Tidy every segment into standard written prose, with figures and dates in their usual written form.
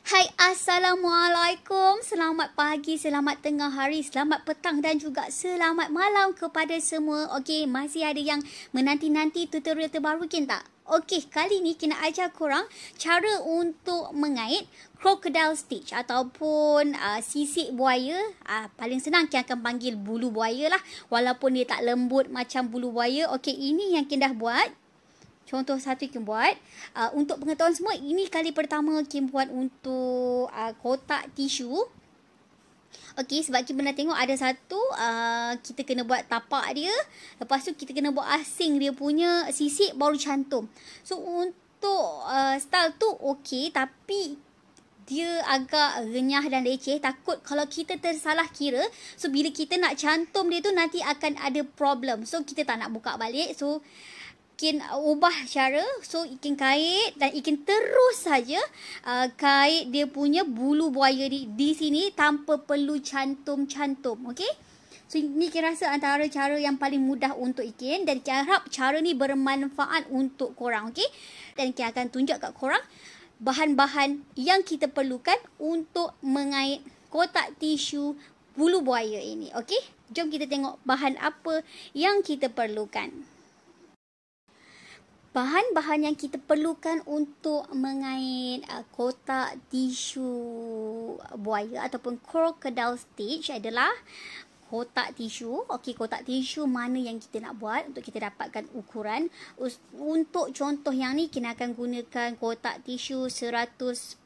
Hai, Assalamualaikum. Selamat pagi, selamat tengah hari, selamat petang dan juga selamat malam kepada semua. Okey, masih ada yang menanti-nanti tutorial terbaru tak? Okey, kali ni kita ajar korang cara untuk mengait crocodile stitch ataupun sisik buaya. Paling senang kita akan panggil bulu buaya lah. Walaupun dia tak lembut macam bulu buaya. Okey, ini yang kita dah buat. Contoh satu Kim buat. Untuk pengetahuan semua, ini kali pertama Kim buat untuk kotak tisu. Okey, sebab Kim pernah tengok ada satu, kita kena buat tapak dia. Lepas tu kita kena buat asing dia punya sisik baru cantum. So, untuk style tu okey, tapi dia agak renyah dan leceh. Takut kalau kita tersalah kira. So, bila kita nak cantum dia tu nanti akan ada problem. So, kita tak nak buka balik. So, Ikin ubah cara. So, Ikin kait dan Ikin terus saja kait dia punya bulu buaya di sini tanpa perlu cantum-cantum. Okey? So, ini Ikin rasa antara cara yang paling mudah untuk Ikin. Dan Ikin harap cara ni bermanfaat untuk korang. Okey? Dan Ikin akan tunjuk kat korang bahan-bahan yang kita perlukan untuk mengait kotak tisu bulu buaya ini. Okey? Jom kita tengok bahan apa yang kita perlukan. Bahan-bahan yang kita perlukan untuk mengait kotak tisu buaya ataupun crocodile stitch adalah kotak tisu. Okey, kotak tisu mana yang kita nak buat untuk kita dapatkan ukuran. Untuk contoh yang ni, kita akan gunakan kotak tisu 100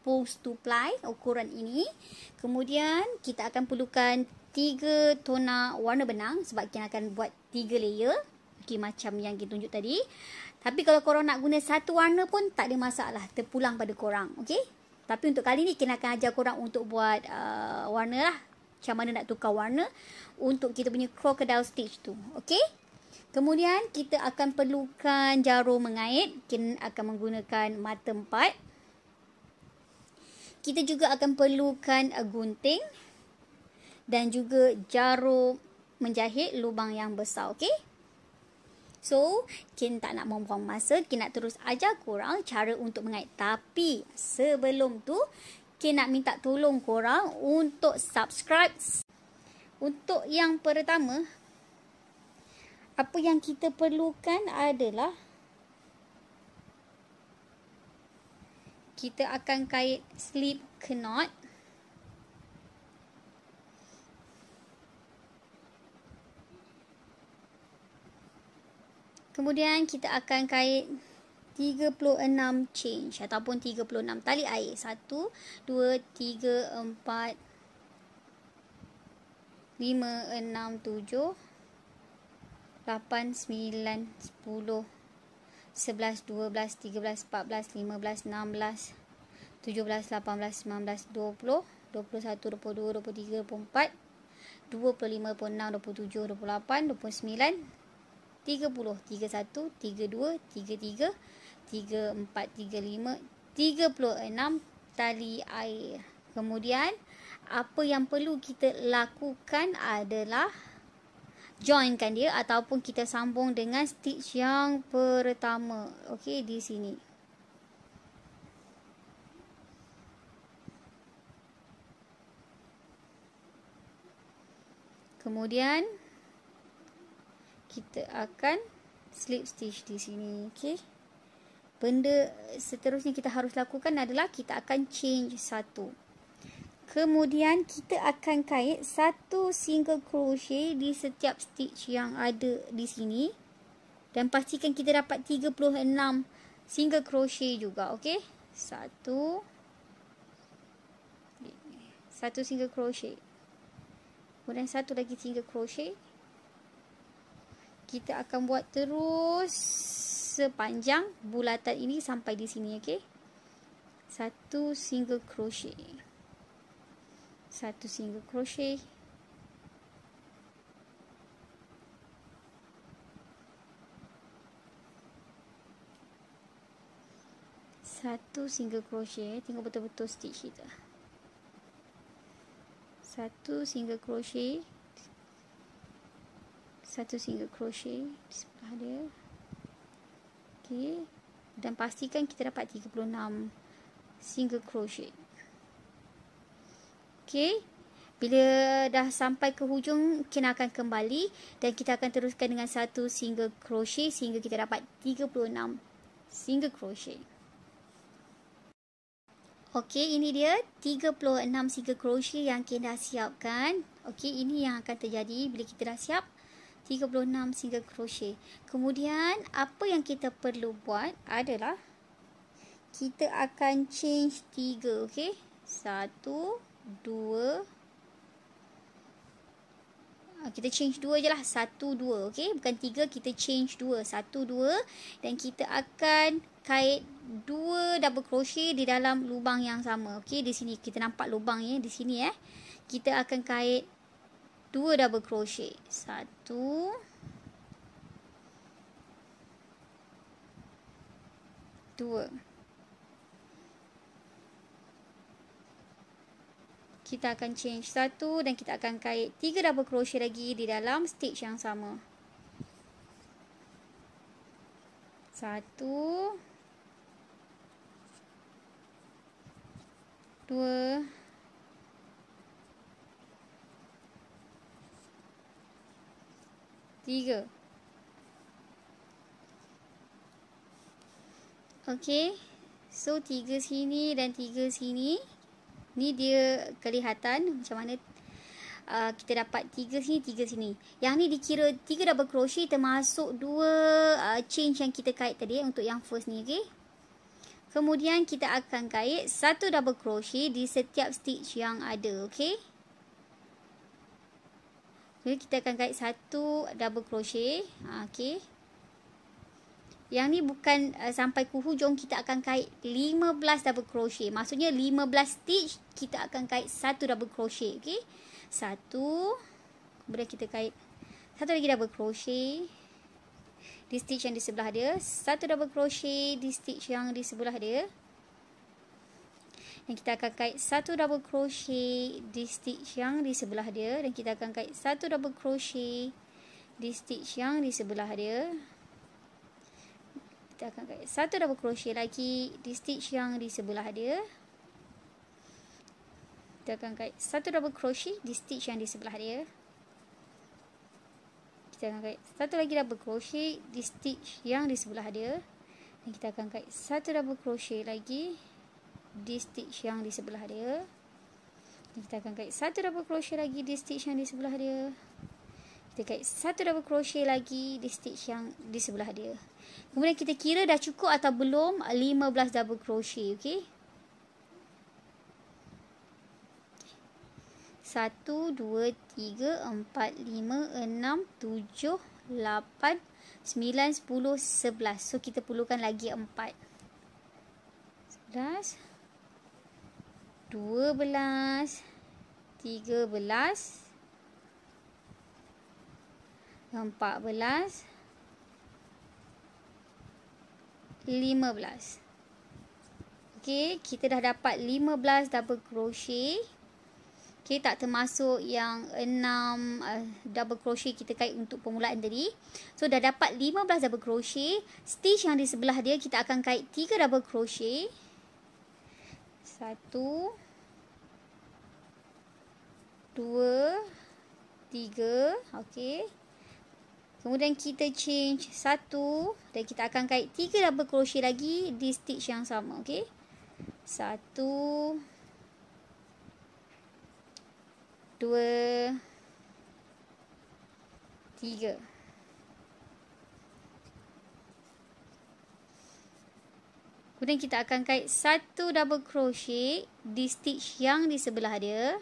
pulse to ply ukuran ini. Kemudian, kita akan perlukan 3 tona warna benang sebab kita akan buat 3 layer. Okey, macam yang kita tunjuk tadi. Tapi kalau korang nak guna satu warna pun tak ada masalah. Terpulang pada korang. Okey? Tapi untuk kali ni kita akan ajar korang untuk buat warna lah. Macam mana nak tukar warna untuk kita punya crocodile stitch tu. Okey? Kemudian kita akan perlukan jarum mengait. Kita akan menggunakan mata 4. Kita juga akan perlukan gunting. Dan juga jarum menjahit lubang yang besar. Okey? So, Kin tak nak membuang masa. Kin nak terus ajar korang cara untuk mengait. Tapi, sebelum tu, Kin nak minta tolong korang untuk subscribe. Untuk yang pertama, apa yang kita perlukan adalah kita akan kait slip knot. Kemudian kita akan kait 36 change ataupun 36 tali air. 1, 2, 3, 4, 5, 6, 7, 8, 9, 10, 11, 12, 13, 14, 15, 16, 17, 18, 19, 20, 21, 22, 23, 24, 25, 26, 27, 28, 29, 30, 31, 32, 33, 34, 35, 36 tali air. Kemudian, apa yang perlu kita lakukan adalah joinkan dia ataupun kita sambung dengan stitch yang pertama. Okey, di sini. Kemudian, kita akan slip stitch di sini. Okey. Benda seterusnya kita harus lakukan adalah kita akan change satu. Kemudian kita akan kait satu single crochet di setiap stitch yang ada di sini. Dan pastikan kita dapat 36 single crochet juga. Okey. Satu single crochet. Kemudian satu lagi single crochet. Kita akan buat terus sepanjang bulatan ini sampai di sini. Okey. Satu single crochet. Satu single crochet. Satu single crochet. Tengok betul-betul stitch kita. Satu single crochet. Satu single crochet di sebelah dia. Okey. Dan pastikan kita dapat 36 single crochet. Okey. Bila dah sampai ke hujung, kita akan kembali dan kita akan teruskan dengan satu single crochet sehingga kita dapat 36 single crochet. Okey, ini dia 36 single crochet yang kita dah siapkan. Okey, ini yang akan terjadi bila kita dah siap 36 single crochet. Kemudian, apa yang kita perlu buat adalah kita akan change 3, okey? 1, 2. Kita change 2 je lah. 1, 2. Okay? Bukan 3. Kita change 2. 1, 2. Dan kita akan kait 2 double crochet di dalam lubang yang sama. Okay? Di sini. Kita nampak lubang ya. Di sini kita akan kait 2 double crochet. 1. 2. Kita akan change 1 dan kita akan kait 3 double crochet lagi di dalam stitch yang sama. 1, 2, 3. Okey. So 3 sini dan 3 sini. Ni dia kelihatan macam mana kita dapat 3 sini, 3 sini. Yang ni dikira 3 double crochet termasuk 2 change yang kita kait tadi untuk yang first ni, okey. Kemudian kita akan kait 1 double crochet di setiap stitch yang ada, okey. Jadi kita akan kait 1 double crochet, okey. Yang ni bukan sampai ke hujung, kita akan kait 15 double crochet. Maksudnya 15 stitch kita akan kait 1 double crochet, okey. 1. Kemudian kita kait 1 lagi double crochet di stitch yang di sebelah dia, 1 double crochet di stitch yang di sebelah dia. Dan kita akan kait 1 double crochet di stitch yang di sebelah dia dan kita akan kait 1 double crochet di stitch yang di sebelah dia. Kita akan kait 1 double crochet lagi di stitch yang di sebelah dia. Kita akan kait 1 double crochet di stitch yang di sebelah dia. Kita akan kait 1 lagi double crochet di stitch yang di sebelah dia. Dan kita akan kait 1 double crochet lagi di stitch yang di sebelah dia. Dan kita akan kait 1 double crochet lagi di stitch yang di sebelah dia. Kita kait 1 double crochet lagi di stitch yang di sebelah dia. Kemudian kita kira dah cukup atau belum 15 double crochet, okey. 1, 2, 3, 4, 5, 6, 7, 8, 9, 10, 11. So kita perlukan lagi 4. 11, 12, 13, 14, 15. Okey, kita dah dapat 15 double crochet. Okey, tak termasuk yang 6 double crochet kita kait untuk permulaan tadi. So dah dapat 15 double crochet. Stitch yang di sebelah dia kita akan kait 3 double crochet. 1, 2, 3. Okey. Kemudian kita change 1 dan kita akan kait 3 double crochet lagi di stitch yang sama, okey. 1, 2, 3. Kemudian kita akan kait 1 double crochet di stitch yang di sebelah dia.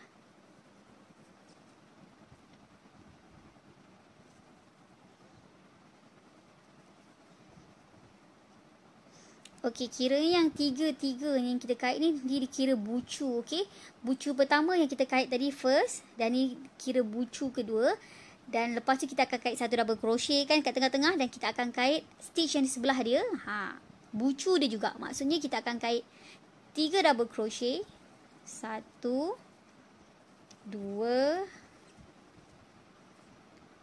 Okey, kira yang tiga yang kita kait ni dia dikira bucu, okey. Bucu pertama yang kita kait tadi first dan ni kira bucu kedua. Dan lepas tu kita akan kait 1 double crochet kan kat tengah-tengah dan kita akan kait stitch yang di sebelah dia. Bucu dia juga. Maksudnya kita akan kait 3 double crochet. 1, 2,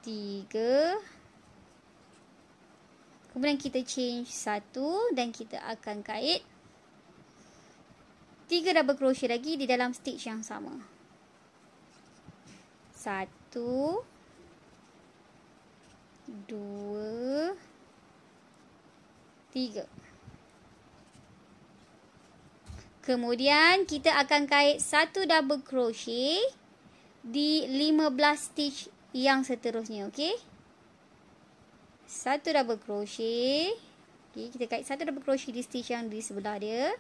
3. Kemudian kita change 1 dan kita akan kait 3 double crochet lagi di dalam stitch yang sama. 1, 2, 3. Kemudian kita akan kait 1 double crochet di 15 stitch yang seterusnya, okey. 1 double crochet. Okey, kita kait 1 double crochet di stitch yang di sebelah dia.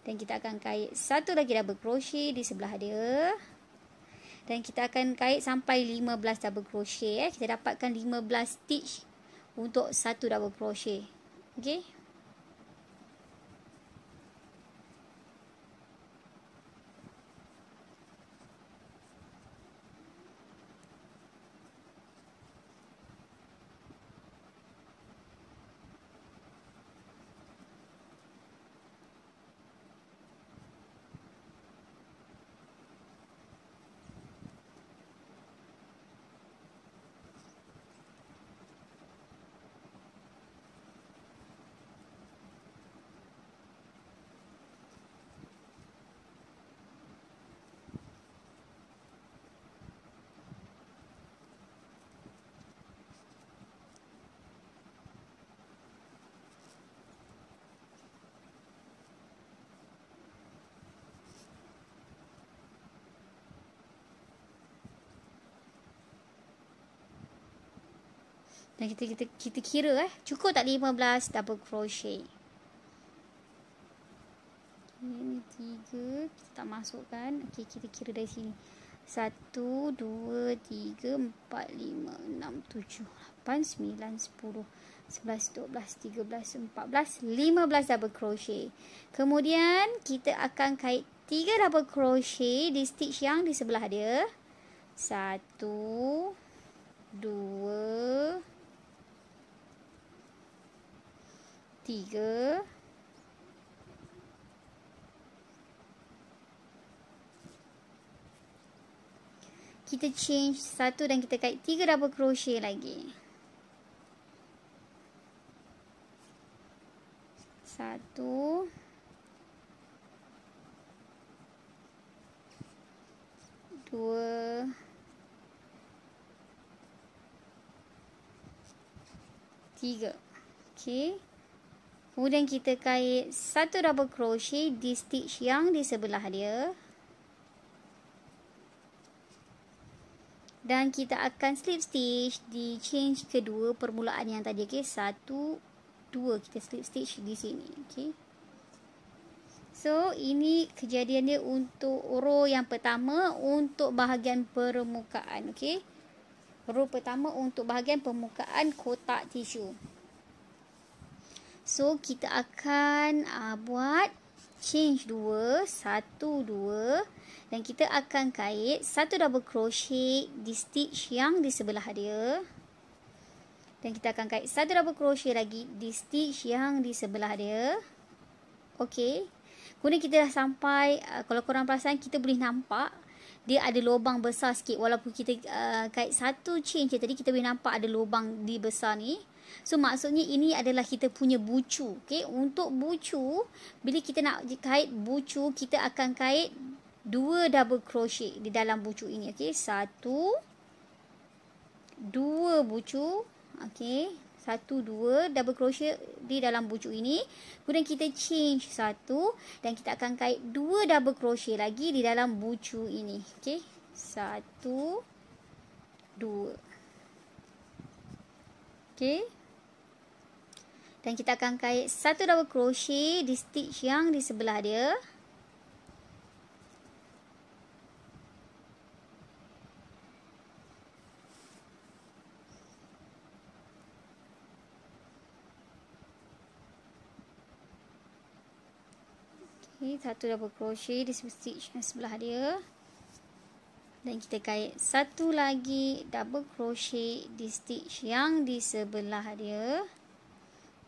Dan kita akan kait 1 lagi double crochet di sebelah dia. Dan kita akan kait sampai 15 double crochet. Kita dapatkan 15 stitch untuk 1 double crochet. Okey. Dan kita kira cukup tak 15 double crochet. Ini 3, kita tak masukkan. Okey, kita kira dari sini. 1, 2, 3, 4, 5, 6, 7, 8, 9, 10, 11, 12, 13, 14, 15 double crochet. Kemudian kita akan kait 3 double crochet di stitch yang di sebelah dia. 1, 2, 3, kita change 1 dan kita kait 3 double crochet lagi. 1, 2, 3. Okey. Kemudian kita kait 1 double crochet di stitch yang di sebelah dia. Dan kita akan slip stitch di change kedua permulaan yang tadi. Okey, 1, 2 kita slip stitch di sini. Okey. So, ini kejadian dia untuk row yang pertama untuk bahagian permukaan. Okey. Row pertama untuk bahagian permukaan kotak tisu. So, kita akan buat change 2, 1, 2 dan kita akan kait 1 double crochet di stitch yang di sebelah dia. Dan kita akan kait 1 double crochet lagi di stitch yang di sebelah dia. Okey. Kemudian kita dah sampai, kalau korang perasan kita boleh nampak dia ada lubang besar sikit. Walaupun kita kait 1 change tadi, kita boleh nampak ada lubang di besar ni. So, maksudnya ini adalah kita punya bucu. Okay? Untuk bucu, bila kita nak kait bucu, kita akan kait 2 double crochet di dalam bucu ini. Okay? 1, 2 bucu. Okay? 1, 2 double crochet di dalam bucu ini. Kemudian kita change 1 dan kita akan kait 2 double crochet lagi di dalam bucu ini. Okay? 1, 2. Okay? Dan kita akan kait 1 double crochet di stitch yang di sebelah dia. Okay, 1 double crochet di stitch yang sebelah dia. Dan kita kait 1 lagi double crochet di stitch yang di sebelah dia.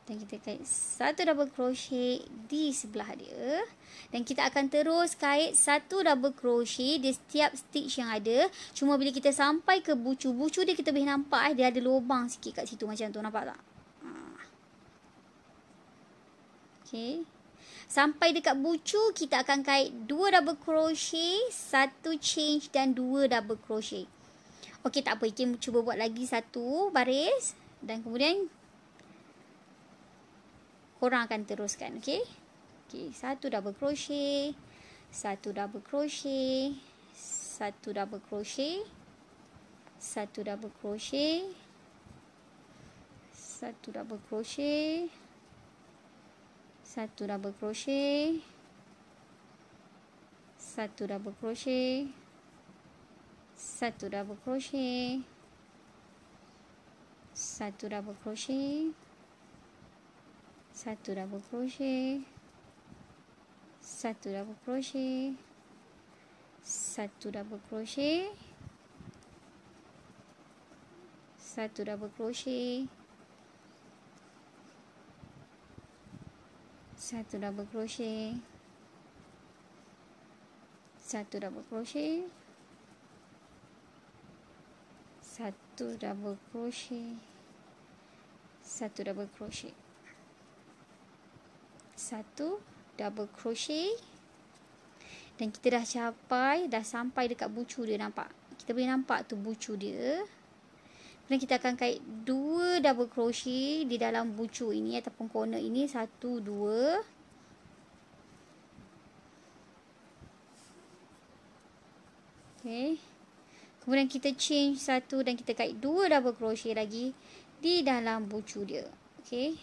Dan kita kait 1 double crochet di sebelah dia. Dan kita akan terus kait 1 double crochet di setiap stitch yang ada. Cuma bila kita sampai ke bucu dia kita boleh nampak dia ada lubang sikit kat situ macam tu. Nampak tak? Okay. Sampai dekat bucu kita akan kait 2 double crochet, 1 change dan 2 double crochet. Okey, tak apa. Kita cuba buat lagi satu baris. Dan kemudian korang akan teruskan. Okey. Okey, satu double crochet. Satu double crochet. Satu double crochet. Satu double crochet. Satu double crochet. Satu double crochet. Satu double crochet. Satu double crochet. Satu double crochet. Satu double crochet. Satu double crochet. Satu double crochet. Satu double crochet. Satu double crochet. Satu double crochet. Satu double crochet. Satu double crochet. Satu double crochet. Dan kita dah sampai dekat bucu dia, nampak? Kita boleh nampak tu bucu dia. Kemudian kita akan kait 2 double crochet di dalam bucu ini ataupun corner ini. 1, 2. Okay. Kemudian kita change 1 dan kita kait 2 double crochet lagi di dalam bucu dia. Okay.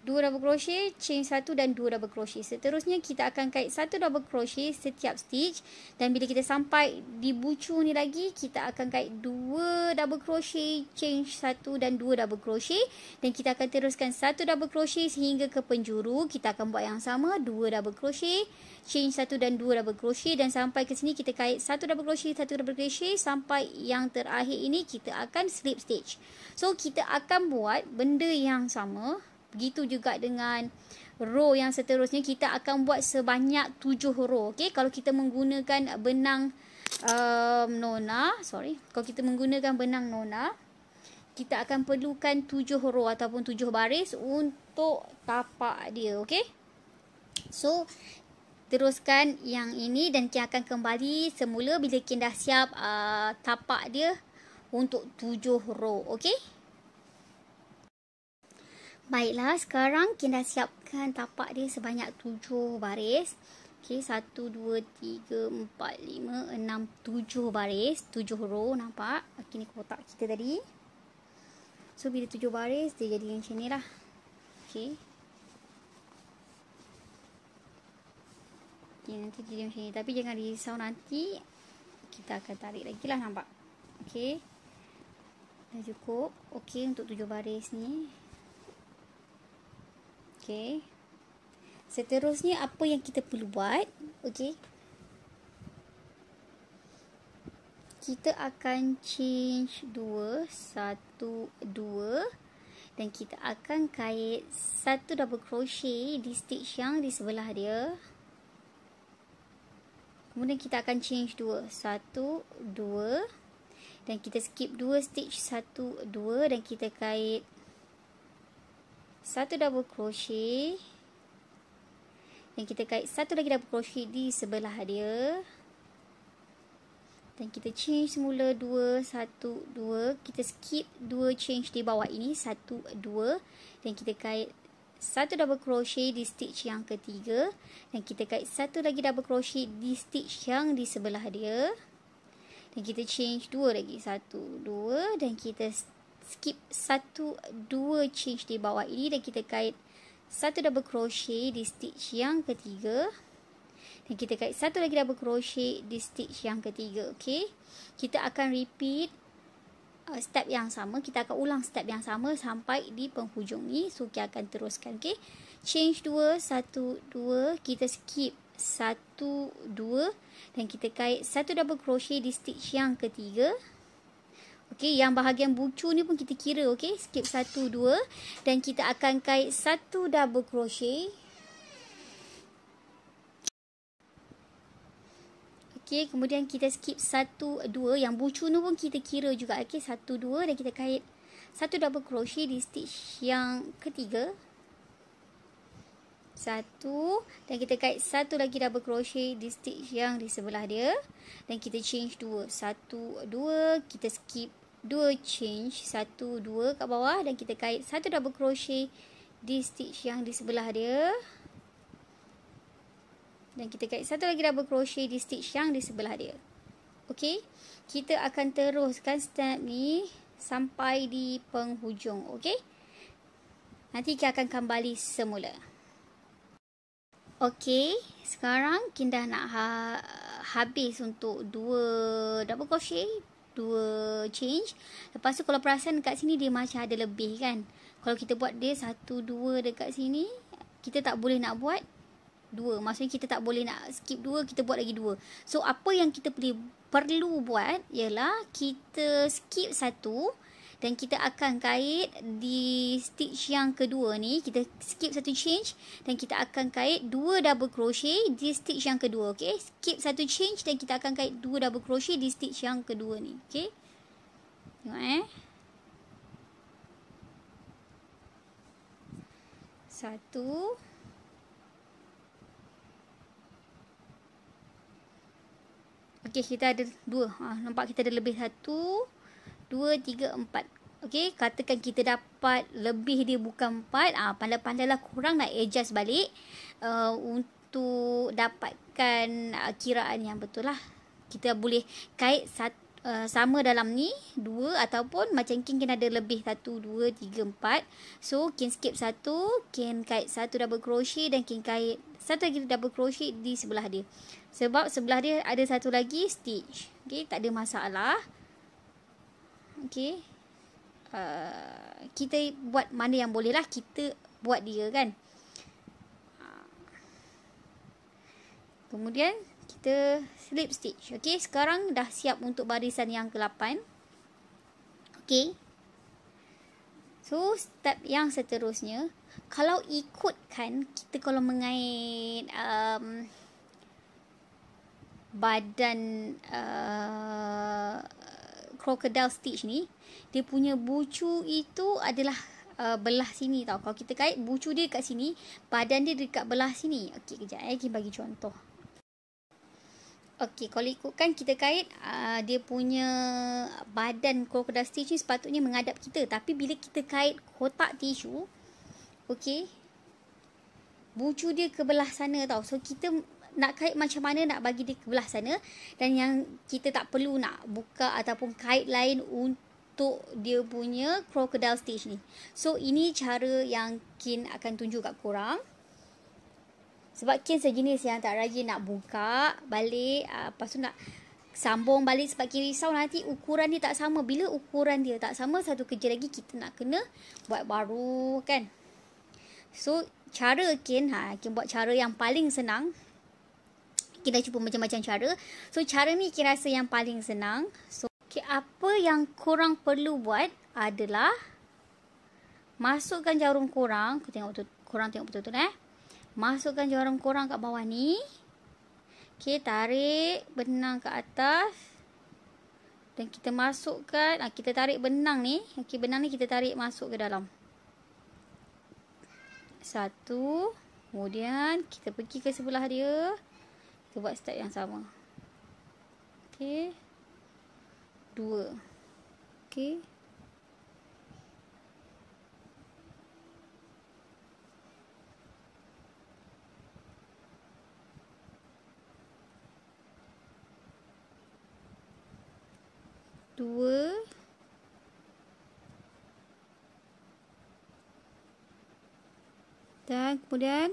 2 double crochet, chain 1 dan 2 double crochet. Seterusnya kita akan kait 1 double crochet setiap stitch. Dan bila kita sampai di bucu ni lagi, kita akan kait 2 double crochet, chain 1 dan 2 double crochet. Dan kita akan teruskan 1 double crochet sehingga ke penjuru. Kita akan buat yang sama, 2 double crochet, chain 1 dan 2 double crochet. Dan sampai ke sini kita kait 1 double crochet, 1 double crochet. Sampai yang terakhir ini kita akan slip stitch. So kita akan buat benda yang sama. Begitu juga dengan row yang seterusnya, kita akan buat sebanyak 7 row. Okay? Kalau kita menggunakan benang Nona, kalau kita menggunakan benang Nona, kita akan perlukan 7 row ataupun 7 baris untuk tapak dia. Okay? So, teruskan yang ini dan kita akan kembali semula bila kita dah siap tapak dia untuk 7 row. Okay? Baiklah, sekarang kita dah siapkan tapak dia sebanyak 7 baris. Okey, 1, 2, 3, 4, 5, 6, 7 baris. 7 row, nampak? Okey, ni kotak kita tadi. So, bila 7 baris, dia jadi macam ni lah. Okey. Okey, nanti jadi macam ni. Tapi jangan risau nanti. Kita akan tarik lagi lah, nampak? Okey. Dah cukup. Okey, untuk 7 baris ni. Okay. Seterusnya apa yang kita perlu buat? Okay. Kita akan change 2, 1, 2 dan kita akan kait 1 double crochet di stitch yang di sebelah dia. Kemudian kita akan change 2, 1, 2 dan kita skip 2 stitch, 1, 2 dan kita kait 1 double crochet dan kita kait 1 lagi double crochet di sebelah dia dan kita change semula 2, 1, 2, kita skip 2 change di bawah ini, 1, 2 dan kita kait 1 double crochet di stitch yang ketiga dan kita kait 1 lagi double crochet di stitch yang di sebelah dia dan kita change 2 lagi, 1, 2 dan kita skip 1, 2 change di bawah ini dan kita kait 1 double crochet di stitch yang ketiga dan kita kait 1 lagi double crochet di stitch yang ketiga. Okey, kita akan repeat step yang sama, kita akan ulang step yang sama sampai di penghujung ni. So kita akan teruskan. Okey, change 2, 1, 2, kita skip 1, 2 dan kita kait 1 double crochet di stitch yang ketiga. Okey, yang bahagian bucu ni pun kita kira. Okey, skip 1, 2 dan kita akan kait 1 double crochet. Okey, kemudian kita skip 1, 2 yang bucu ni pun kita kira juga. Okey, 1, 2 dan kita kait 1 double crochet di stitch yang ketiga. Satu, dan kita kait satu lagi double crochet di stitch yang di sebelah dia, dan kita change dua. Satu, dua, kita skip dua, change satu, dua kat bawah, dan kita kait satu double crochet di stitch yang di sebelah dia, dan kita kait satu lagi double crochet di stitch yang di sebelah dia. Okey, kita akan teruskan step ni sampai di penghujung. Okey, nanti kita akan kembali semula. Okey, sekarang kita dah nak habis untuk dua double crochet, dua change. Lepas tu kalau perasan kat sini dia macam ada lebih kan. Kalau kita buat dia satu, dua dekat sini, kita tak boleh nak buat dua. Maksudnya kita tak boleh nak skip dua, kita buat lagi dua. So apa yang kita perlu buat ialah kita skip satu, dan kita akan kait di stitch yang kedua ni. Kita skip satu change, dan kita akan kait dua double crochet di stitch yang kedua. Okay, skip satu change, dan kita akan kait dua double crochet di stitch yang kedua ni. Okay, tengok satu, okay, kita ada dua. Nampak kita ada lebih satu, 2, 3, 4. Okey, katakan kita dapat lebih dia bukan 4. Pandai-pandailah korang nak adjust balik untuk dapatkan kiraan yang betul lah. Kita boleh kait sama dalam ni 2, ataupun macam Kin ada lebih 1, 2, 3, 4. So Kin skip satu, Kin kait satu double crochet, dan Kin kait satu lagi double crochet di sebelah dia. Sebab sebelah dia ada satu lagi stitch. Okey, tak ada masalah. Okey, kita buat mana yang boleh lah, kita buat dia kan. Kemudian kita slip stitch. Okey, sekarang dah siap untuk barisan yang ke-8. Okey, so step yang seterusnya, kalau ikutkan kita kalau mengait badan crocodile stitch ni, dia punya bucu itu adalah belah sini tau. Kalau kita kait bucu dia kat sini, badan dia dekat belah sini. Okey, kejap kita bagi contoh. Okey, kalau ikutkan kita kait dia punya badan crocodile stitch ni sepatutnya menghadap kita, tapi bila kita kait kotak tisu, okey, bucu dia ke belah sana tau. So kita nak kait macam mana nak bagi dia ke belah sana, dan yang kita tak perlu nak buka ataupun kait lain untuk dia punya crocodile stitch ni. So ini cara yang Kin akan tunjuk kat korang. Sebab Kin sejenis yang tak rajin nak buka balik, lepas tu nak sambung balik, sebab Kin risau nanti ukuran dia tak sama. Bila ukuran dia tak sama, satu kerja lagi kita nak kena buat baru kan. So cara Kin buat cara yang paling senang. Kita cuba macam-macam cara. So cara ni Kin rasa yang paling senang. So okay, apa yang korang perlu buat adalah masukkan jarum korang. Korang tengok betul-betul Masukkan jarum korang kat bawah ni. Okay, tarik benang ke atas. Dan kita masukkan, kita tarik benang ni. Okay, benang ni kita tarik masuk ke dalam. Satu. Kemudian kita pergi ke sebelah dia. Kita buat step yang sama. Okey. 2. Okey. Dua. Dan kemudian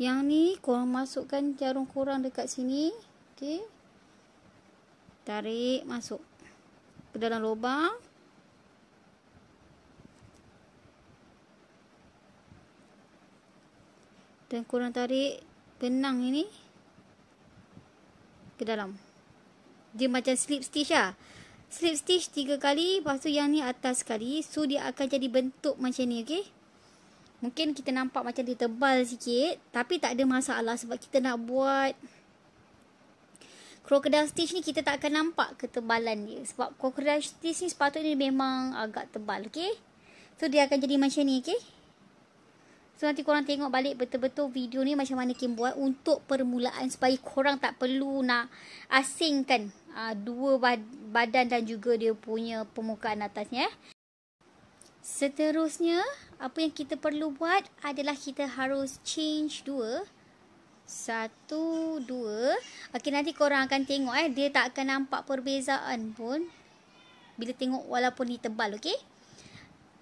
yang ni korang masukkan jarum korang dekat sini. Okey. Tarik masuk ke dalam lubang. Dan korang tarik benang ini ke dalam. Dia macam slip stitch lah. Slip stitch 3 kali, lepas tu yang ni atas sekali. So dia akan jadi bentuk macam ni, okey. Mungkin kita nampak macam dia tebal sikit, tapi tak ada masalah sebab kita nak buat crocodile stitch ni, kita tak akan nampak ketebalan dia. Sebab crocodile stitch ni sepatutnya memang agak tebal, okey. So dia akan jadi macam ni, okey. So nanti korang tengok balik betul-betul video ni macam mana Kim buat untuk permulaan supaya korang tak perlu nak asingkan dua badan dan juga dia punya permukaan atasnya. Seterusnya, apa yang kita perlu buat adalah kita harus change 2. 1, 2. Okey, nanti korang akan tengok dia tak akan nampak perbezaan pun bila tengok walaupun ni tebal, okey.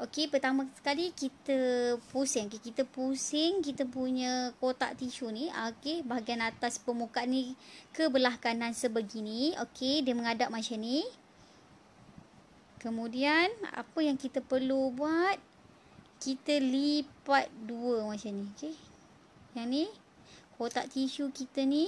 Okey, pertama sekali kita pusing. Okay, kita pusing kita punya kotak tisu ni. Okey, bahagian atas permukaan ni ke belah kanan sebegini. Okey, dia menghadap macam ni. Kemudian, apa yang kita perlu buat? Kita lipat 2 macam ni. Okey. Yang ni, kotak tisu kita ni.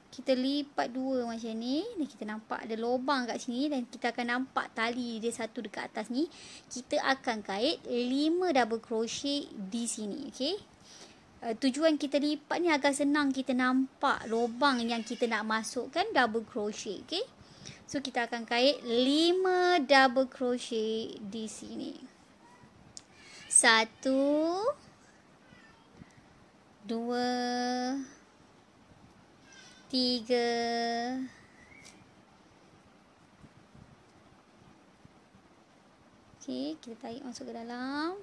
Kita lipat 2 macam ni. Dan kita nampak ada lubang kat sini. Dan kita akan nampak tali dia satu dekat atas ni. Kita akan kait 5 double crochet di sini. Okay. Tujuan kita lipat ni agar senang kita nampak lubang yang kita nak masukkan double crochet. Okay. So kita akan kait 5 double crochet di sini. 1, 2, 3, 4, kita tarik masuk ke dalam.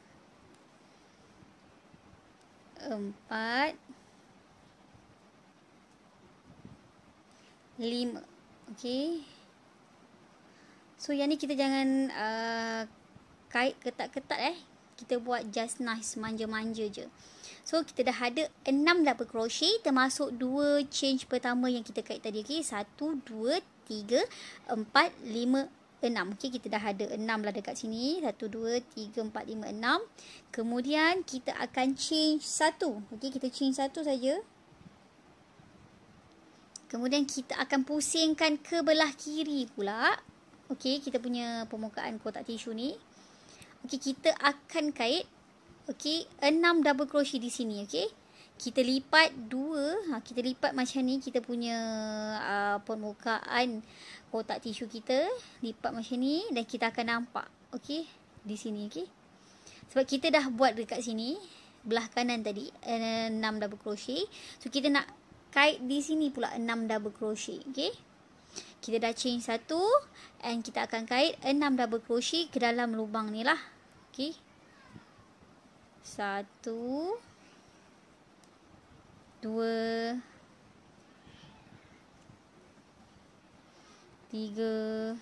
4, 5. Okey. So yang ni kita jangan kait ketat-ketat Kita buat just nice, manja-manja je. So kita dah ada 6 double crochet termasuk 2 change pertama yang kita kait tadi. Okey, 1, 2, 3, 4, 5, 6. Okey, kita dah ada 6 lah dekat sini. 1, 2, 3, 4, 5, 6. Kemudian kita akan change 1. Okey, kita change 1 saja. Kemudian kita akan pusingkan ke belah kiri pula. Okey, kita punya permukaan kotak tisu ni. Okey, kita akan kait 6 double crochet di sini. Okey, kita lipat 2. Kita lipat macam ni kita punya permukaan kotak tisu kita. Lipat macam ni dan kita akan nampak. Okey, di sini. Okey, sebab kita dah buat dekat sini belah kanan tadi 6 double crochet. So kita nak kait di sini pula 6 double crochet. Okey, kita dah change 1 and kita akan kait 6 double crochet ke dalam lubang ni lah. Okey, 1, 2, 3,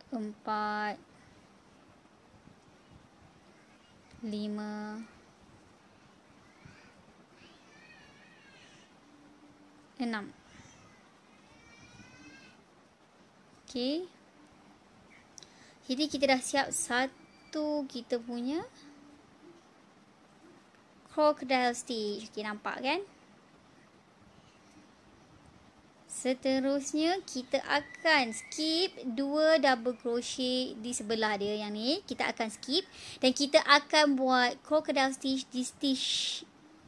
4, 5, 6. Okey, jadi kita dah siap satu kita punya crocodile stitch. Okey, nampak kan? Seterusnya kita akan skip 2 double crochet di sebelah dia yang ni. Kita akan skip dan kita akan buat crocodile stitch di stitch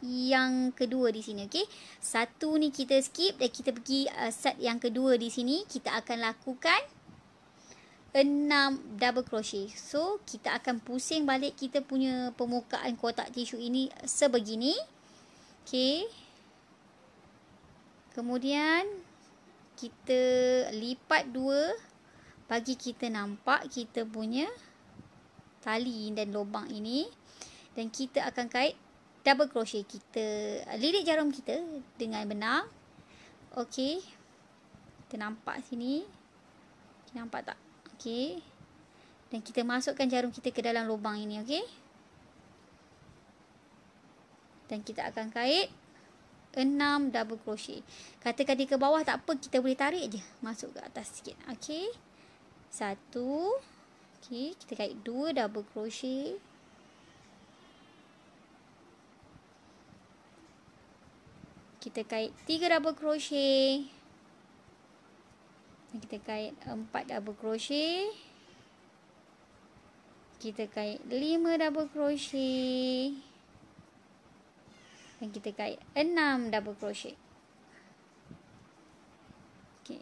yang kedua di sini. Okey, satu ni kita skip dan kita pergi set yang kedua di sini. Kita akan lakukan 6 double crochet. So kita akan pusing balik kita punya permukaan kotak tisu ini sebegini. Okey, kemudian kita lipat 2 bagi kita nampak kita punya tali dan lubang ini. Dan kita akan kait double crochet. Kita lilit jarum kita dengan benang. Okey, kita nampak sini. Kita nampak tak? Okey, dan kita masukkan jarum kita ke dalam lubang ini. Okey, dan kita akan kait 6 double crochet. Katakan dia ke bawah tak apa, kita boleh tarik je masuk ke atas sikit. Okey, 1. Okey, kita kait 2 double crochet. Kita kait 3 double crochet. Dan kita kait 4 double crochet. Kita kait 5 double crochet. Dan kita kait 6 double crochet. Okey.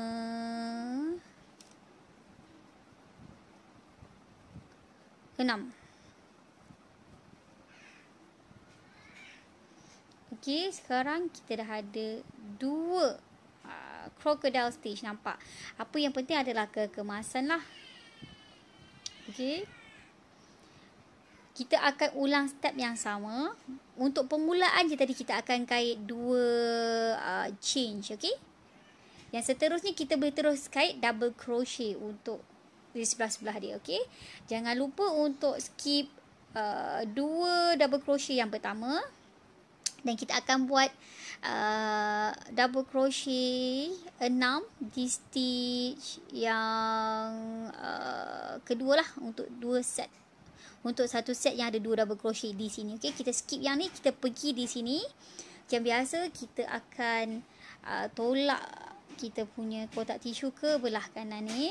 6. Okey, sekarang kita dah ada 2 crocodile stitch, nampak. Apa yang penting adalah kekemasan lah. Okey. Kita akan ulang step yang sama. Untuk permulaan je tadi kita akan kait 2 change, okey. Yang seterusnya kita boleh terus kait double crochet untuk di sebelah-sebelah dia, okey. Jangan lupa untuk skip 2 double crochet yang pertama. Dan kita akan buat double crochet 6 di stitch yang kedua lah, untuk 2 set. Untuk satu set yang ada 2 double crochet di sini, okey. Kita skip yang ni, kita pergi di sini. Macam biasa kita akan tolak kita punya kotak tisu ke belah kanan ni.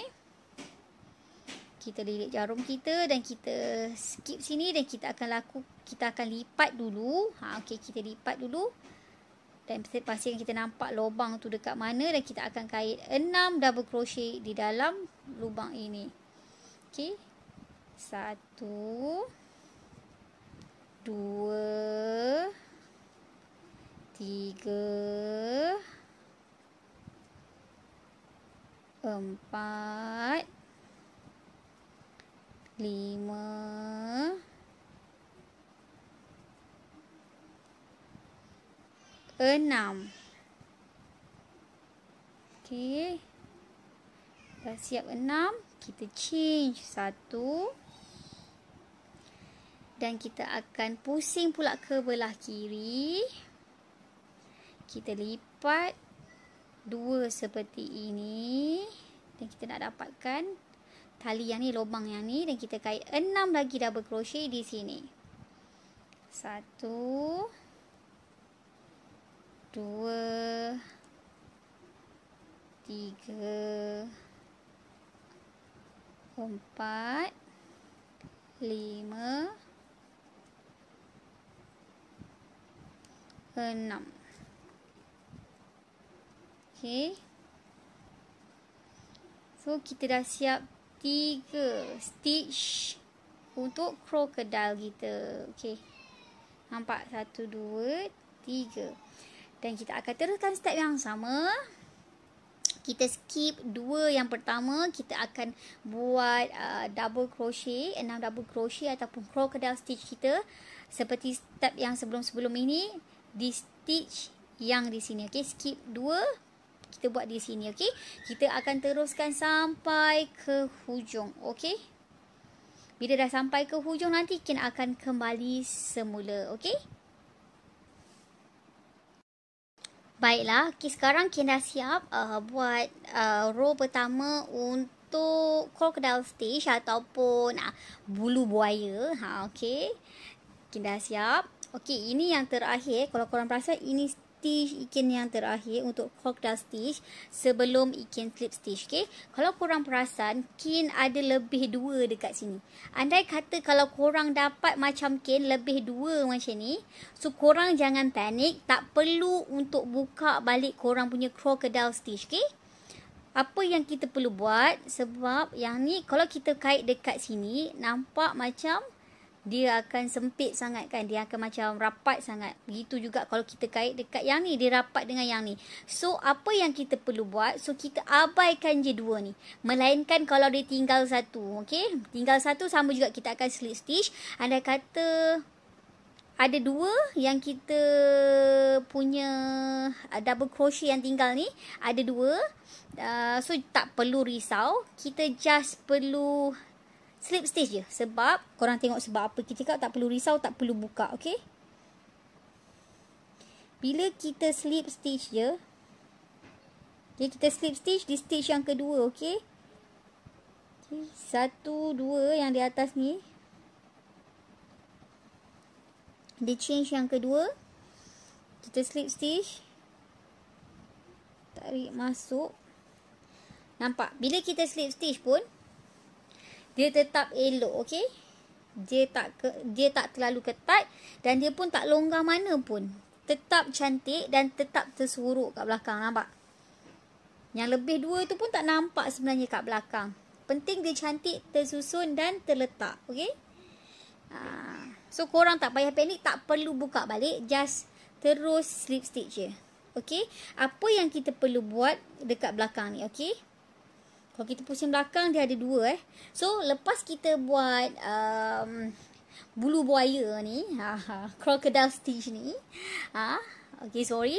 Kita lilit jarum kita dan kita skip sini, dan kita akan lipat dulu. Okey, kita lipat dulu. Dan pastikan kita nampak lubang tu dekat mana, dan kita akan kait 6 double crochet di dalam lubang ini. Okey. 1 2 3 4 5 6. Okey. Dah siap 6. Kita change 1. Dan kita akan pusing pula ke belah kiri. Kita lipat 2 seperti ini. Dan kita nak dapatkan tali yang ni, lubang yang ni. Dan kita kait 6 lagi double crochet di sini. 1 2 3 4 5 6. Okey. So kita dah siap 3 stitch untuk crocodile kita. Okey. Nampak 1 2 3. Dan kita akan teruskan step yang sama. Kita skip 2 yang pertama. Kita akan buat double crochet, 6 double crochet ataupun crocodile stitch kita seperti step yang sebelum-sebelum ini di stitch yang di sini. Okey, skip 2, kita buat di sini. Okey, kita akan teruskan sampai ke hujung. Okey, bila dah sampai ke hujung nanti kita akan kembali semula. Okey. Baiklah, okay, sekarang kita dah siap buat row pertama untuk crocodile stitch ataupun bulu buaya. Okey, kita dah siap. Okey, ini yang terakhir. Kalau korang perasan, ini stitch ikan yang terakhir untuk crocodile stitch sebelum ikan slip stitch. Okey, kalau korang perasan, kin ada lebih 2 dekat sini. Andai kata kalau korang dapat macam kin lebih 2 macam ni, so korang jangan panik, tak perlu untuk buka balik korang punya crocodile stitch. Okey, apa yang kita perlu buat, sebab yang ni kalau kita kait dekat sini nampak macam dia akan sempit sangat kan, dia akan macam rapat sangat. Begitu juga kalau kita kait dekat yang ni, dia rapat dengan yang ni. So apa yang kita perlu buat, so kita abaikan je 2 ni, melainkan kalau dia tinggal 1. Okey, tinggal 1 sama juga kita akan slip stitch. Andai kata ada 2 yang kita punya double crochet yang tinggal ni, ada 2, so tak perlu risau, kita just perlu slip stitch je. Sebab korang tengok sebab apa kita cakap tak perlu risau, tak perlu buka. Okey, Bila kita slip stitch je. Okay, kita slip stitch di stitch yang kedua, okay. Okay, 1, 2 yang di atas ni. Dia change yang kedua. Kita slip stitch. Tarik masuk. Nampak? Bila kita slip stitch pun, dia tetap elok, okay. Dia tak terlalu ketat dan dia pun tak longgar mana pun. Tetap cantik dan tetap tersorok kat belakang, nampak? Yang lebih dua tu pun tak nampak sebenarnya kat belakang. Penting dia cantik, tersusun dan terletak, okay. So korang tak payah panik, tak perlu buka balik, just terus slip stitch je. Okay, apa yang kita perlu buat dekat belakang ni, okay. Kalau kita pusing belakang, dia ada dua So lepas kita buat bulu buaya ni, crocodile stitch ni, okay, sorry.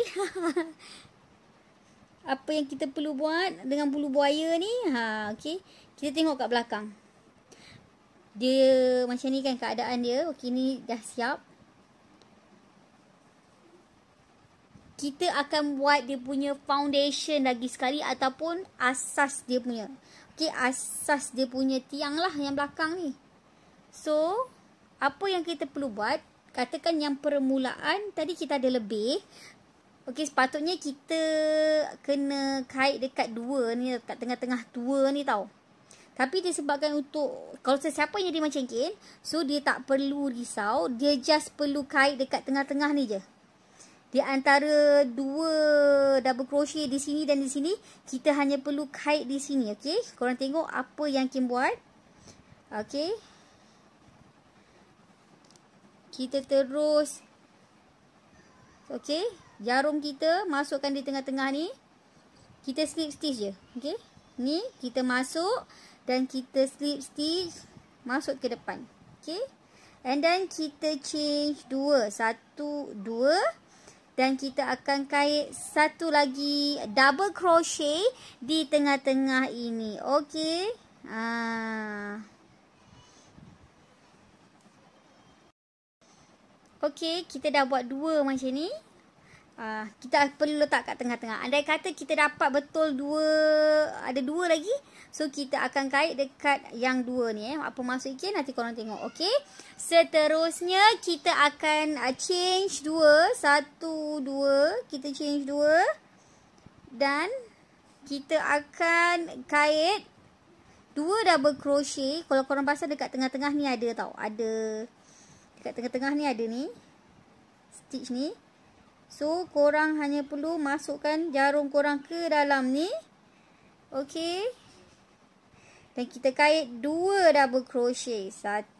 Apa yang kita perlu buat dengan bulu buaya ni, okay, kita tengok kat belakang. Dia macam ni kan keadaan dia. Okey, ni dah siap. Kita akan buat dia punya foundation lagi sekali ataupun asas dia punya. Okey, asas dia punya tiang lah yang belakang ni. So, apa yang kita perlu buat? Katakan yang permulaan tadi kita ada lebih. Okey, sepatutnya kita kena kait dekat dua ni, dekat tengah-tengah dua ni tau. Tapi disebabkan untuk, kalau sesiapa yang dia macam Ken, so dia tak perlu risau, dia just perlu kait dekat tengah-tengah ni je. Di antara dua double crochet di sini dan di sini, kita hanya perlu kait di sini, okey? Korang tengok apa yang Ken buat. Okey. Kita terus, okey, jarum kita masukkan di tengah-tengah ni. Kita slip stitch je, okey? Ni kita masuk dan kita slip stitch masuk ke depan. Okay. And then kita change 2. 1, 2. Dan kita akan kait satu lagi double crochet di tengah-tengah ini. Okay. Okay. Kita dah buat 2 macam ni. Kita perlu letak kat tengah-tengah. Andai kata kita dapat betul 2, ada 2 lagi. So, kita akan kait dekat yang 2 ni. Apa maksud Ken? Nanti korang tengok. Okay. Seterusnya, kita akan change 2. 1, 2. Kita change 2. Dan, kita akan kait 2 double crochet. Kalau korang pasal dekat tengah-tengah ni ada tau. Ada. Dekat tengah-tengah ni ada ni. Stitch ni. So, korang hanya perlu masukkan jarum korang ke dalam ni. Okay. Dan kita kait 2 double crochet. 1.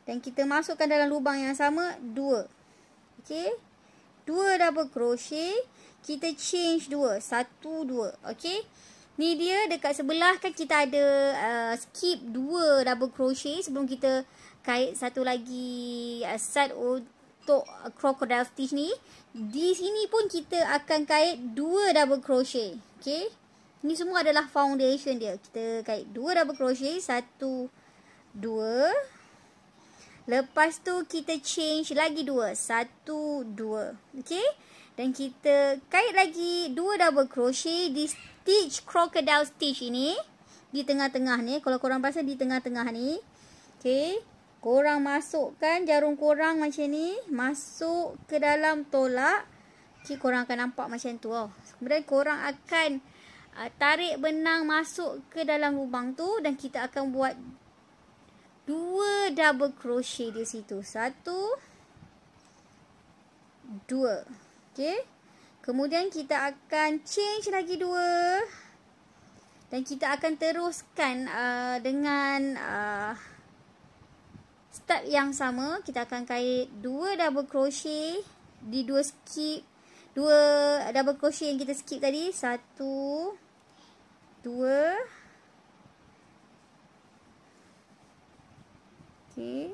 Dan kita masukkan dalam lubang yang sama. 2. Okay. 2 double crochet. Kita change 2. 1, 2. Okay. Ni dia dekat sebelah kan kita ada skip 2 double crochet. Sebelum kita kait satu lagi set untuk crocodile stitch ni. Di sini pun kita akan kait 2 double crochet. Okay. Ni semua adalah foundation dia. Kita kait 2 double crochet. 1, 2. Lepas tu kita change lagi 2. 1, 2. Okay. Dan kita kait lagi 2 double crochet di stitch crocodile stitch ini. Di tengah-tengah ni. Kalau korang pasal di tengah-tengah ni. Okay. Korang masukkan jarum korang macam ni. Masuk ke dalam tolak. Okay, korang akan nampak macam tu. Kemudian korang akan tarik benang masuk ke dalam lubang tu. Dan kita akan buat 2 double crochet di situ. 1, 2. Okay. Kemudian kita akan change lagi 2. Dan kita akan teruskan dengan step yang sama. Kita akan kait 2 double crochet di 2 skip, 2 double crochet yang kita skip tadi. 1, 2. Okay.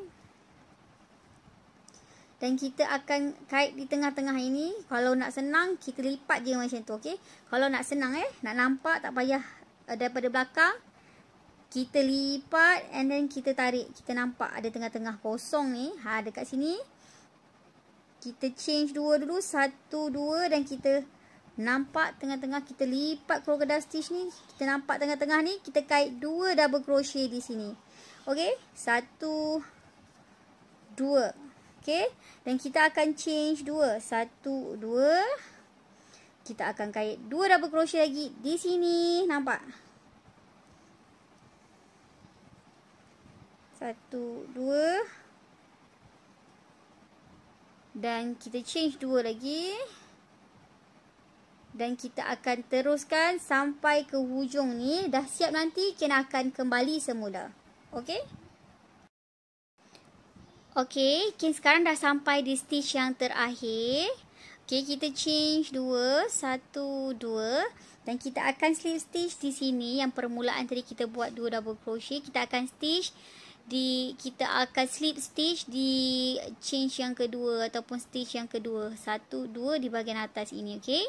Dan kita akan kait di tengah-tengah ini. Kalau nak senang, kita lipat je macam tu. Okay. Kalau nak senang nak nampak, tak payah daripada belakang. Kita lipat and then kita tarik. Kita nampak ada tengah-tengah kosong ni. Dekat sini. Kita change 2 dulu. 1, 2 dan kita nampak tengah-tengah kita lipat crocodile stitch ni. Kita nampak tengah-tengah ni kita kait 2 double crochet di sini. Okey, 1, 2. Okey, dan kita akan change 2. 1, 2. Kita akan kait 2 double crochet lagi di sini. Nampak? 1, 2. Dan kita change 2 lagi. Dan kita akan teruskan sampai ke hujung ni. Dah siap nanti, kita akan kembali semula. Okey? Okey, sekarang dah sampai di stitch yang terakhir. Okey, kita change 2. 1, 2. Dan kita akan slip stitch di sini. Yang permulaan tadi kita buat 2 double crochet. Kita akan slip stitch di change yang kedua ataupun stitch yang kedua. 1, 2 di bahagian atas ini. Okey?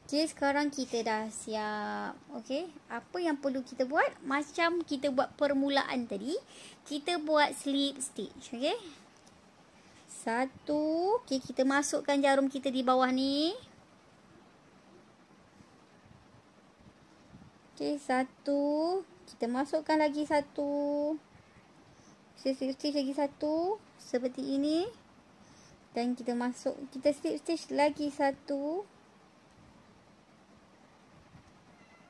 Okey, sekarang kita dah siap. Okey, apa yang perlu kita buat? Macam kita buat permulaan tadi, kita buat slip stitch. Okey. 1, okey, kita masukkan jarum kita di bawah ni. Okey, 1, kita masukkan lagi 1. Kita slip stitch lagi 1 seperti ini. Dan kita slip stitch lagi 1.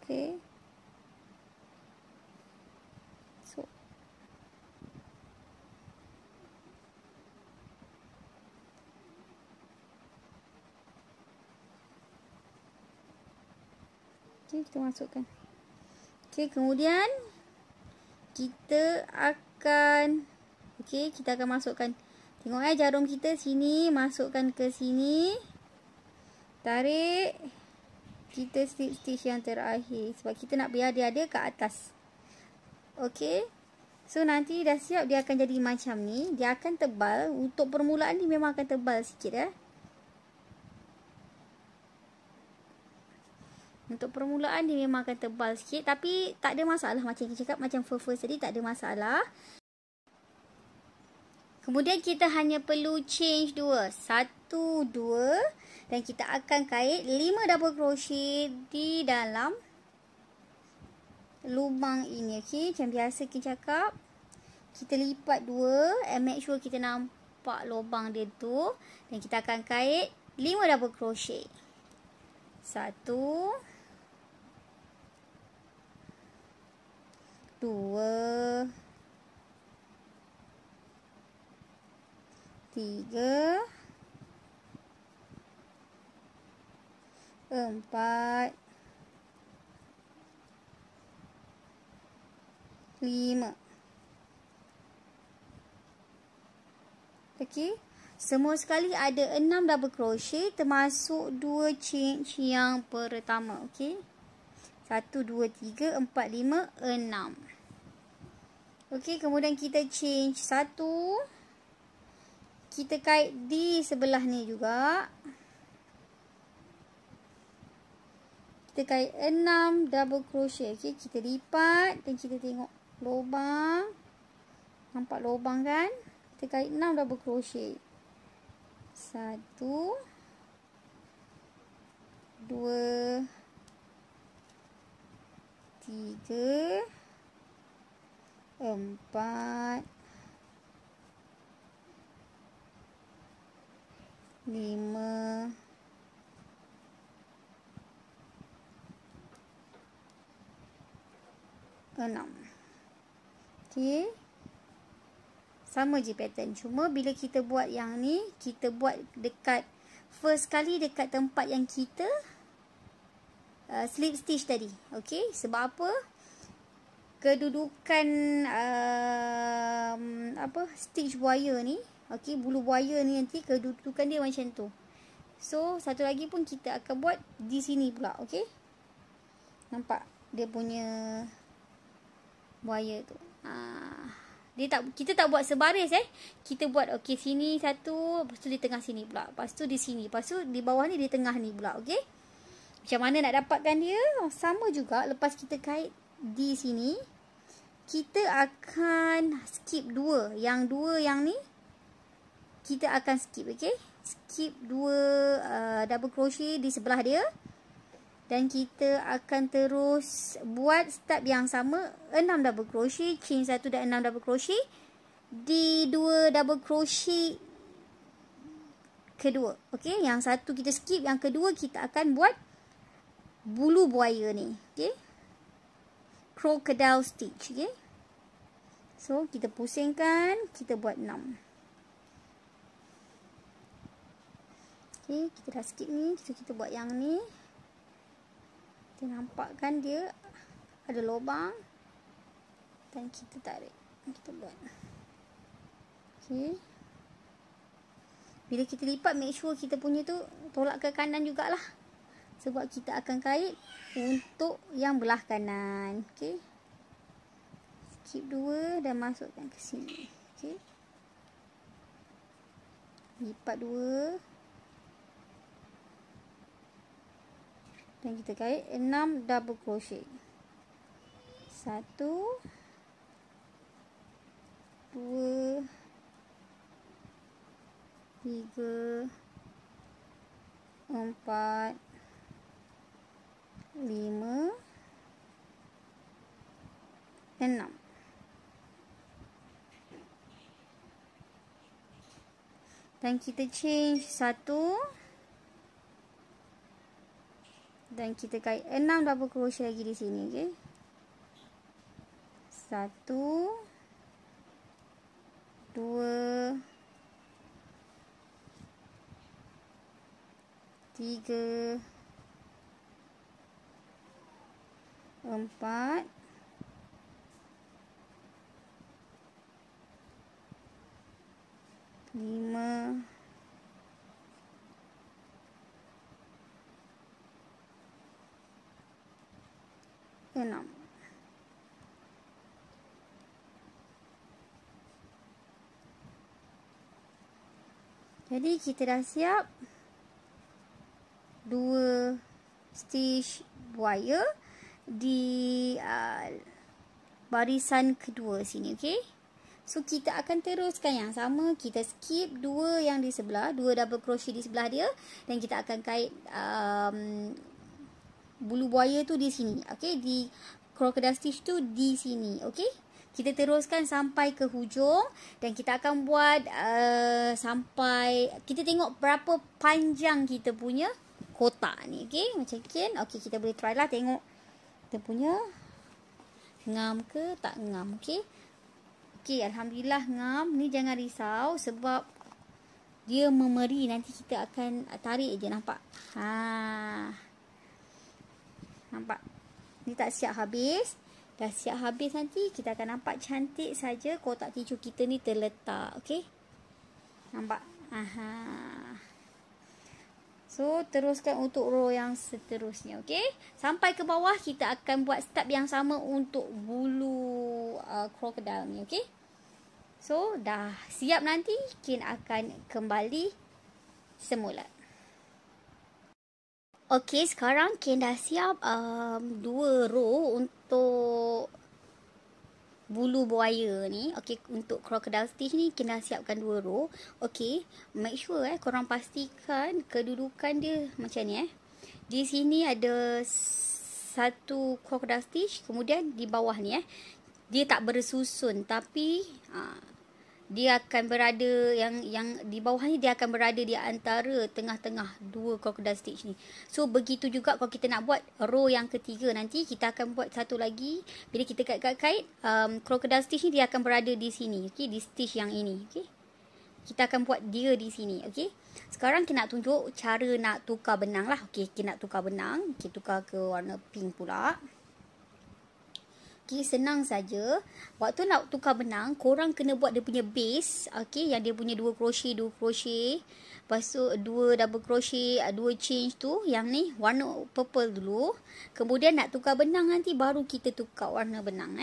Okey. So. Okey, kita masukkan. Okey, kemudian kita akan masukkan. Tengok jarum kita sini, masukkan ke sini. Tarik. Kita slip stitch yang terakhir sebab kita nak biar dia ada kat atas. Okey. So nanti dah siap, dia akan jadi macam ni. Dia akan tebal. Untuk permulaan ni memang akan tebal sikit . Untuk permulaan dia memang akan tebal sikit, tapi tak ada masalah. Macam kita cakap, macam fur tadi, tak ada masalah. Kemudian kita hanya perlu change 2. 1, 2. Dan kita akan kait 5 double crochet di dalam lubang ini. Okey, macam biasa kita cakap. Kita lipat 2 and make sure kita nampak lubang dia tu. Dan kita akan kait 5 double crochet. 1, 2, 3, 4, 5. Okey. Semua sekali ada 6 double crochet termasuk 2 change yang pertama. Okey. 1, 2, 3, 4, 5, 6. Okey, kemudian kita change 1. Kita kait di sebelah ni juga. Kita kait 6 double crochet. Okey, kita lipat dan kita tengok lubang. Nampak lubang kan? Kita kait 6 double crochet. 1, 2, 3, 4, 5, 6. Okey. Sama je pattern. Cuma bila kita buat yang ni, kita buat dekat first kali dekat tempat yang kita slip stitch tadi. Okey. Sebab apa? Kedudukan stitch buaya ni, okey, bulu buaya ni nanti kedudukan dia macam tu. So, satu lagi pun kita akan buat di sini pula. Okey. Nampak dia punya buaya tu. Kita tak buat sebaris Kita buat okey sini satu, lepas tu di tengah sini pula. Lepas tu di sini, lepas tu di bawah ni di tengah ni pula. Okey. Macam mana nak dapatkan dia? Sama juga lepas kita kait di sini. kita akan skip 2. Yang 2 yang ni kita akan skip, okey? Skip 2 double crochet di sebelah dia. Dan kita akan terus buat step yang sama, 6 double crochet, chain 1 dan 6 double crochet di 2 double crochet kedua. Okey, yang satu kita skip, yang kedua kita akan buat bulu buaya ni, okey? Crocodile stitch, okey? So, kita pusingkan, kita buat 6. Okey, kita dah skip ni, so kita buat yang ni. Kita nampak kan dia ada lubang dan kita tarik, kita buat. Okey. Bila kita lipat, make sure kita punya tu tolak ke kanan jugalah. Sebab kita akan kait untuk yang belah kanan. Okey. Skip 2 dan masukkan ke sini. Okey. Lipat 2. Dan kita kait 6 double crochet. 1 2 3 4 5 6. Dan kita change 1 dan kita kait 6 double crochet lagi di sini, okey. 1 2 3 4 5 6. Jadi kita dah siap 2 stitch buaya di barisan kedua sini, okey. So kita akan teruskan yang sama, kita skip 2 yang di sebelah, 2 double crochet di sebelah dia dan kita akan kait bulu buaya tu di sini, okey, di crocodile stitch tu di sini, okey. Kita teruskan sampai ke hujung dan kita akan buat sampai kita tengok berapa panjang kita punya kotak ni, okey. Macam kan, okey, kita boleh try lah tengok kita punya ngam ke tak ngam, okey. Okey, alhamdulillah ngam. Ni jangan risau sebab dia memeri, nanti kita akan tarik je, nampak. Nampak? Ni tak siap habis. Dah siap habis, nanti kita akan nampak cantik saja kotak tisu kita ni terletak. Okey? Nampak? So, teruskan untuk row yang seterusnya. Okey? Sampai ke bawah, kita akan buat step yang sama untuk bulu crocodile ni. Okey? So, dah siap nanti, kita akan kembali semula. Okey, sekarang Ken dah siap 2 row untuk bulu buaya ni. Okey, untuk crocodile stitch ni Ken dah siapkan 2 row. Okey, make sure korang pastikan kedudukan dia macam ni Di sini ada 1 crocodile stitch, kemudian di bawah ni dia tak bersusun, tapi dia akan berada yang di bawah ni, dia akan berada di antara tengah-tengah 2 crocodile stitch ni. So begitu juga kalau kita nak buat row yang ketiga, nanti kita akan buat satu lagi. Bila kita kait-kait crocodile stitch ni, dia akan berada di sini, okey, di stitch yang ini, okey. Kita akan buat dia di sini, okey. Sekarang kita nak tunjuk cara nak tukar benang lah. Okey, kita nak tukar benang, kita tukar ke warna pink pula. Okey, senang saja. Waktu nak tukar benang, korang kena buat dia punya base, okey, yang dia punya 2 crochet, 2 crochet. Lepas tu 2 double crochet, 2 change tu, yang ni warna purple dulu. Kemudian nak tukar benang nanti baru kita tukar warna benang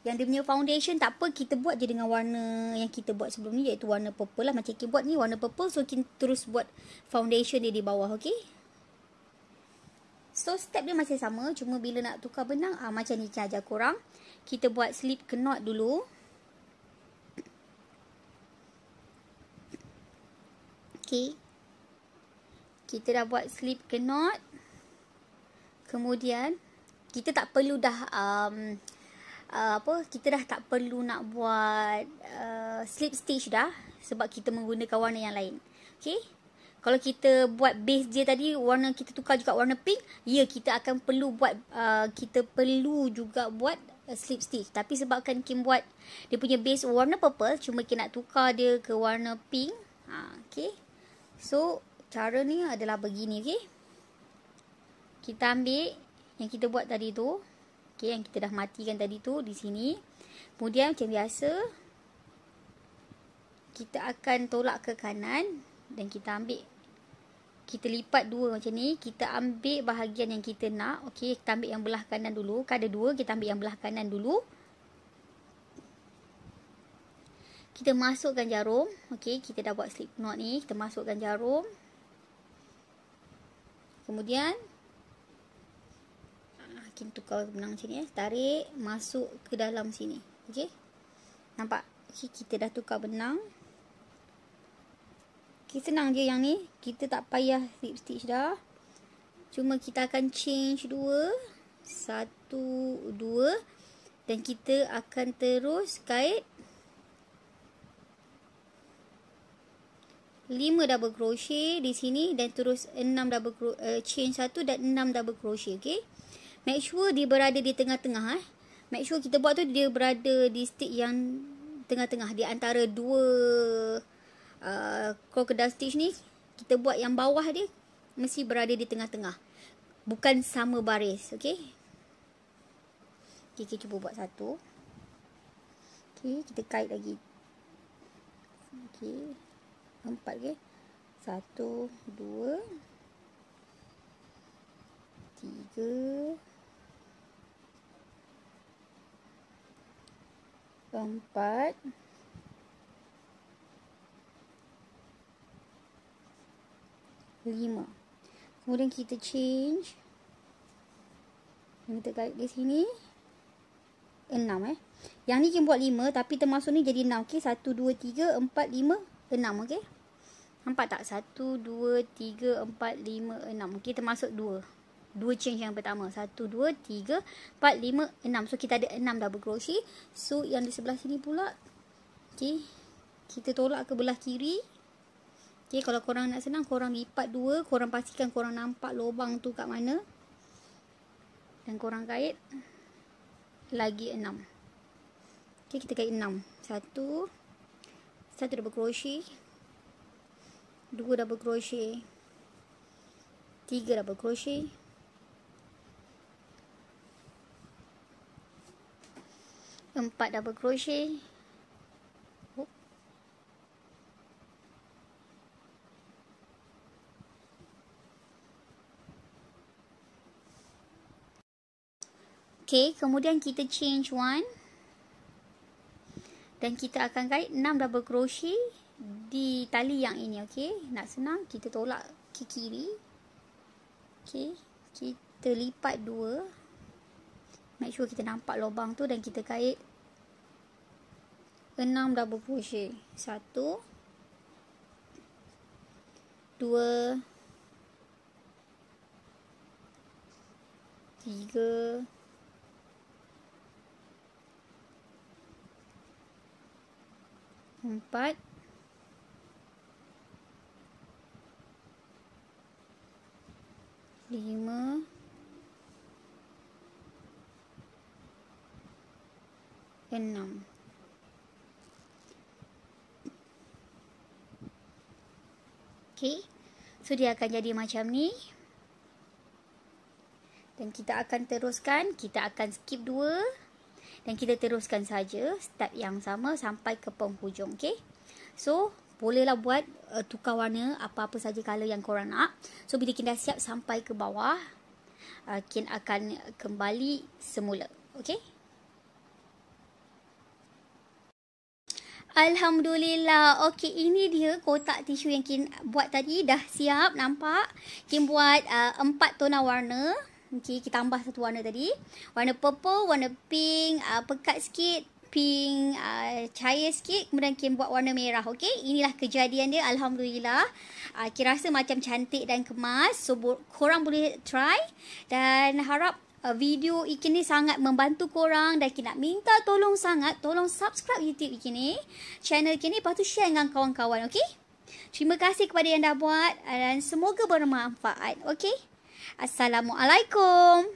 Yang dia punya foundation tak apa, kita buat je dengan warna yang kita buat sebelum ni, iaitu warna purple lah. Macam kita buat ni warna purple, so kita terus buat foundation dia di bawah, okey. So step dia masih sama, cuma bila nak tukar benang macam ni saya ajar korang. Kita buat slip knot dulu. Okay. Kita dah buat slip knot. Kemudian kita tak perlu dah kita dah tak perlu nak buat slip stitch dah, sebab kita menggunakan warna yang lain. Okay. Kalau kita buat base dia tadi, warna kita tukar juga warna pink, ya kita akan perlu buat, kita perlu juga buat slip stitch. Tapi sebabkan Kim buat dia punya base warna purple, cuma Kim nak tukar dia ke warna pink. Okay. So, cara ni adalah begini, okay. Kita ambil yang kita buat tadi tu, okay, yang kita dah matikan tadi tu di sini. Kemudian macam biasa, kita akan tolak ke kanan. Dan kita ambil, kita lipat dua macam ni. Kita ambil bahagian yang kita nak. Okey, kita ambil yang belah kanan dulu. Kan ada dua, kita ambil yang belah kanan dulu. Kita masukkan jarum. Okey, kita dah buat slip knot ni. Kita masukkan jarum. Kemudian kita tukar benang macam ni. Tarik, masuk ke dalam sini. Okey, nampak? Okey, kita dah tukar benang. Okay, senang je yang ni. Kita tak payah slip stitch dah. Cuma kita akan change dua. 1, 2. Dan kita akan terus kait 5 double crochet di sini. Dan terus 6 double chain 1 dan 6 double crochet. Okay. Make sure dia berada di tengah-tengah. Make sure kita buat tu dia berada di stick yang tengah-tengah. Di antara dua crocodile stitch ni, kita buat yang bawah dia mesti berada di tengah-tengah, bukan sama baris. Okay. Kita cuba buat satu. Okay, kita kait lagi. Okay, 4. Okay, 1, 2, 3, 4, 5. Kemudian kita change. Kita kait di sini 6. Yang ni kita buat 5, tapi termasuk ni jadi 6. Okey, 1, 2, 3, 4, 5, 6. Okey. Nampak tak? 1, 2, 3, 4, 5, 6. Okey, termasuk 2. 2 change yang pertama. 1, 2, 3, 4, 5, 6. So kita ada 6 double crochet. So yang di sebelah sini pula, okey, kita tolak ke belah kiri. Okay, kalau korang nak senang, korang lipat 2. Korang pastikan korang nampak lubang tu kat mana. Dan korang kait lagi 6. Okay, kita kait 6. 1 double crochet. 2 double crochet. 3 double crochet. 4 double crochet. Okay, kemudian kita change 1. Dan kita akan kait 6 double crochet di tali yang ini. Okay, nak senang, kita tolak ke kiri. Okay, kita lipat 2. Make sure kita nampak lubang tu. Dan kita kait 6 double crochet. 1, 2, 3, 4, 5, 6. Okay, so dia akan jadi macam ni. Dan kita akan teruskan, kita akan skip 2. Dan kita teruskan saja step yang sama sampai ke penghujung. Okay, so bolehlah buat tukar warna apa-apa saja color yang korang nak. So bila kita dah siap sampai ke bawah, kita akan kembali semula. Okay. Alhamdulillah. Okey, ini dia kotak tisu yang Kin buat tadi. Dah siap, nampak? Kin buat 4 tona warna. Okey, kita tambah satu warna tadi. Warna purple, warna pink, pekat sikit, pink cair sikit. Kemudian Kin buat warna merah. Okey, inilah kejadian dia. Alhamdulillah. Kin rasa macam cantik dan kemas. So, korang boleh try. Dan harap video Ikin ni sangat membantu korang. Dan Ikin nak minta tolong sangat, tolong subscribe YouTube Ikin ni, channel Ikin ni. Lepas tu share dengan kawan-kawan. Okay, terima kasih kepada yang dah buat. Dan semoga bermanfaat. Okay, Assalamualaikum.